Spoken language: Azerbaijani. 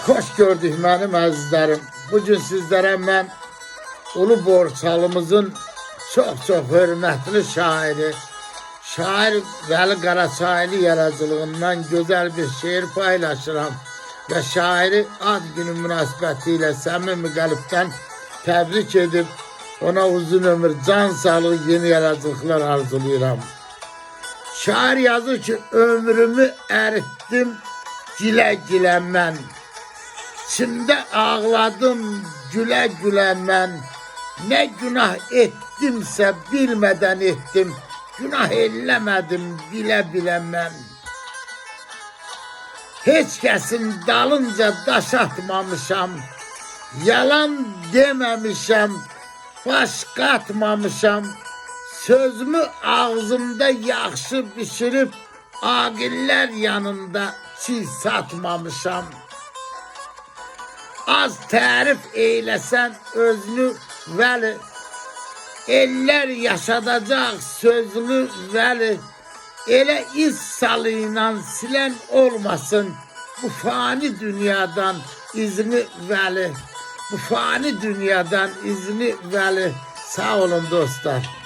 Hoş gördük mənim əzizlərim. Bugün sizlərə mən Ulu Borçalımızın çox hörmətli şairi, şair Vəli Qaraçaylı yaradıcılığından gözəl bir şeir paylaşıram və şairi ad günü münasibəti ilə səmimi qəlbdən təbrik edib ona uzun ömür, can sağlığı, yeni yaradıcılıqlar arzulayıram. Şair yazır ki, ömrümü əritdim gilə-gilə mən. İçimdə ağladım gülə-gülə mən. Nə günah etdimsə bilmədən etdim. Günah eləmədim bilə-bilə mən. Heç kəsin dalınca daş atmamışam. Yalan deməmişəm, baş qatmamışam. Sözümü ağzımda yaxşı bişirib, aqillər yanında çiğ satmamışam. Az tərif eyləsən özünü Vəli, eller yaşadacaq sözlü Vəli. Elə iz salıyla silən olmasın bu fani dünyadan izini Vəli. Bu fani dünyadan izini Vəli. Sağ olun dostlar.